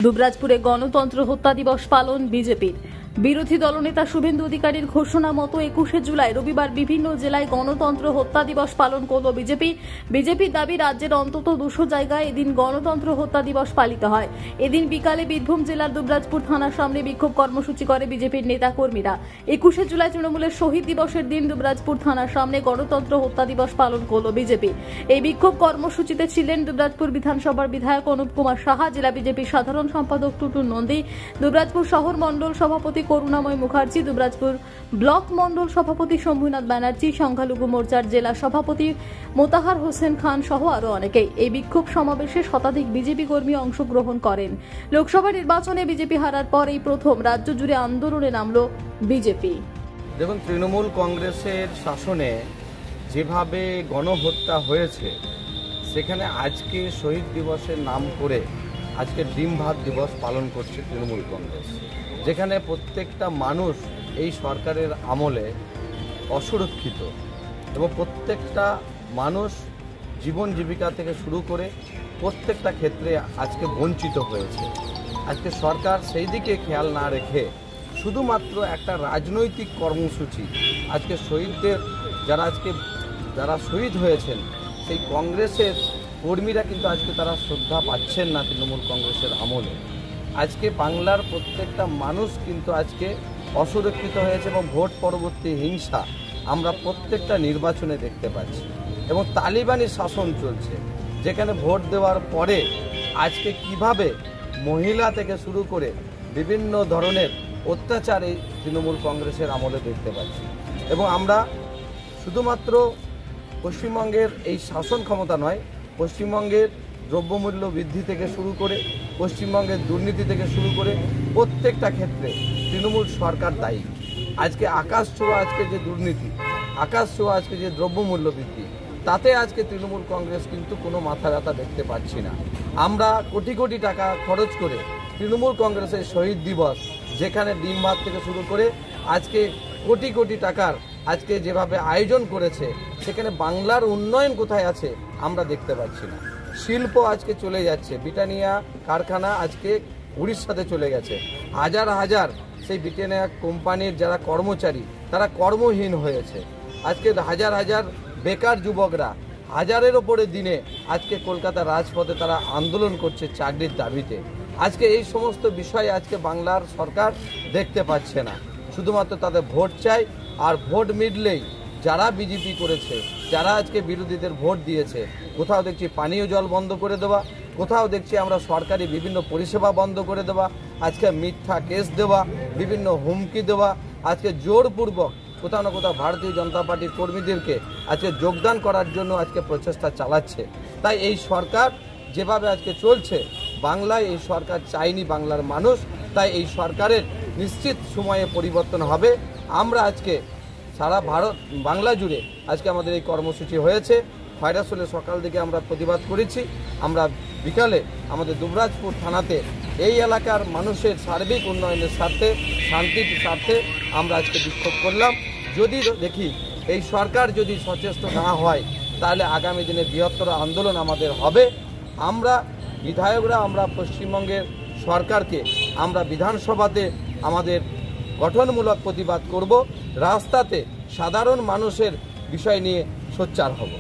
দুবরাজপুরে গণতন্ত্র হত্যা দিবস পালন বিজেপির। বিরোধী দলনেতা শুভেন্দু অধিকারীর ঘোষণা মতো 21শে জুলাই রবিবার বিভিন্ন জেলায় গণতন্ত্র হত্যা দিবস পালন করল বিজেপি। বিজেপির দাবি, রাজ্যের অন্তত 200 জায়গায় এদিন গণতন্ত্র হত্যা দিবস পালিত হয়। এদিন বিকালে বীরভূম জেলার দুবরাজপুর থানার সামনে বিক্ষোভ কর্মসূচি করে বিজেপির নেতা কর্মীরা। 21শে জুলাই তৃণমূলের শহীদ দিবসের দিন দুবরাজপুর থানার সামনে গণতন্ত্র হত্যা দিবস পালন করল বিজেপি। এই বিক্ষোভ কর্মসূচিতে ছিলেন দুবরাজপুর বিধানসভার বিধায়ক অনুপ কুমার সাহা, জেলা বিজেপির সাধারণ সম্পাদক টুটুল নন্দী, দুবরাজপুর শহর মণ্ডল সভাপতি করুণাময় মুখার্জি, দুবরাজপুর ব্লক মণ্ডল সভাপতি শম্ভুনাথ ব্যানার্জি, সংখ্যালঘু মোর্চার জেলা সভাপতি মোতাহার হোসেন খান সহ আরো অনেকেই। এই বিক্ষোভ সমাবেশে শতাধিক বিজেপি কর্মী অংশগ্রহণ করেন। লোকসভা নির্বাচনে বিজেপি হারার পর এই প্রথম রাজ্য জুড়ে আন্দোলনে নামল বিজেপি। দেখুন, তৃণমূল কংগ্রেসের শাসনে যেভাবে গণহত্যা হয়েছে, সেখানে আজকে শহীদ দিবসের নাম করে আজকে ডিম ভাত দিবস পালন করছে তৃণমূল কংগ্রেস, যেখানে প্রত্যেকটা মানুষ এই সরকারের আমলে অসুরক্ষিত এবং প্রত্যেকটা মানুষ জীবন জীবিকা থেকে শুরু করে প্রত্যেকটা ক্ষেত্রে আজকে বঞ্চিত হয়েছে। আজকে সরকার সেই দিকে খেয়াল না রেখে শুধুমাত্র একটা রাজনৈতিক কর্মসূচি, আজকে শহীদদের যারা শহীদ হয়েছেন সেই কংগ্রেসের কর্মীরা কিন্তু আজকে তারা শ্রদ্ধা পাচ্ছেন না তৃণমূল কংগ্রেসের আমলে। আজকে বাংলার প্রত্যেকটা মানুষ কিন্তু আজকে অসুরক্ষিত হয়েছে এবং ভোট পরবর্তী হিংসা আমরা প্রত্যেকটা নির্বাচনে দেখতে পাচ্ছি এবং তালিবানি শাসন চলছে, যেখানে ভোট দেওয়ার পরে আজকে কিভাবে মহিলা থেকে শুরু করে বিভিন্ন ধরনের অত্যাচার এই তৃণমূল কংগ্রেসের আমলে দেখতে পাচ্ছি। এবং আমরা শুধুমাত্র পশ্চিমবঙ্গের এই শাসন ক্ষমতা নয়, পশ্চিমবঙ্গের দ্রব্যমূল্য বৃদ্ধি থেকে শুরু করে পশ্চিমবঙ্গের দুর্নীতি থেকে শুরু করে প্রত্যেকটা ক্ষেত্রে তৃণমূল সরকার দায়ী। আজকে আকাশ ছোঁয়া আজকে যে দুর্নীতি, আকাশ ছোঁয়া আজকে যে দ্রব্যমূল্য বৃদ্ধি, তাতে আজকে তৃণমূল কংগ্রেস কিন্তু কোনো মাথা ব্যথা দেখতে পাচ্ছি না। আমরা কোটি কোটি টাকা খরচ করে তৃণমূল কংগ্রেসের শহীদ দিবস, যেখানে ডিম ভাত থেকে শুরু করে আজকে কোটি কোটি টাকার আজকে যেভাবে আয়োজন করেছে, সেখানে বাংলার উন্নয়ন কোথায় আছে আমরা দেখতে পাচ্ছি না। শিল্প আজকে চলে যাচ্ছে, ব্রিটানিয়া কারখানা আজকে উড়িষ্যাতে চলে গেছে। হাজার হাজার সেই ব্রিটানিয়া কোম্পানির যারা কর্মচারী তারা কর্মহীন হয়েছে। আজকে হাজার হাজার বেকার যুবকরা হাজারের ওপরে দিনে আজকে কলকাতার রাজপথে তারা আন্দোলন করছে চাকরির দাবিতে। আজকে এই সমস্ত বিষয় আজকে বাংলার সরকার দেখতে পাচ্ছে না। শুধুমাত্র তাদের ভোট চাই, আর ভোট মিটলেই যারা বিজেপি করেছে, যারা আজকে বিরোধীদের ভোট দিয়েছে, কোথাও দেখছি পানীয় জল বন্ধ করে দেওয়া, কোথাও দেখছি আমরা সরকারি বিভিন্ন পরিষেবা বন্ধ করে দেওয়া, আজকে মিথ্যা কেস দেওয়া, বিভিন্ন হুমকি দেওয়া, আজকে জোরপূর্বক কোথাও না কোথাও ভারতীয় জনতা পার্টির কর্মীদেরকে আজকে যোগদান করার জন্য আজকে প্রচেষ্টা চালাচ্ছে। তাই এই সরকার যেভাবে আজকে চলছে, বাংলায় এই সরকার চায়নি বাংলার মানুষ। তাই এই সরকারের নিশ্চিত সময়ে পরিবর্তন হবে। আমরা আজকে সারা বাংলা জুড়ে আজকে আমাদের এই কর্মসূচি হয়েছে। খয়রাসোলে সকাল থেকে আমরা প্রতিবাদ করেছি। আমরা বিকালে আমাদের দুবরাজপুর থানাতে এই এলাকার মানুষের সার্বিক উন্নয়নের স্বার্থে, শান্তির স্বার্থে আমরা আজকে বিক্ষোভ করলাম। যদি দেখি এই সরকার যদি সচেষ্ট না হয়, তাহলে আগামী দিনে বৃহত্তর আন্দোলন আমাদের হবে। আমরা বিধায়করা আমরা পশ্চিমবঙ্গের সরকারকে আমরা বিধানসভাতে আমাদের গঠনমূলক প্রতিবাদ করব, রাস্তাতে সাধারণ মানুষের বিষয় নিয়ে সোচ্চার হব।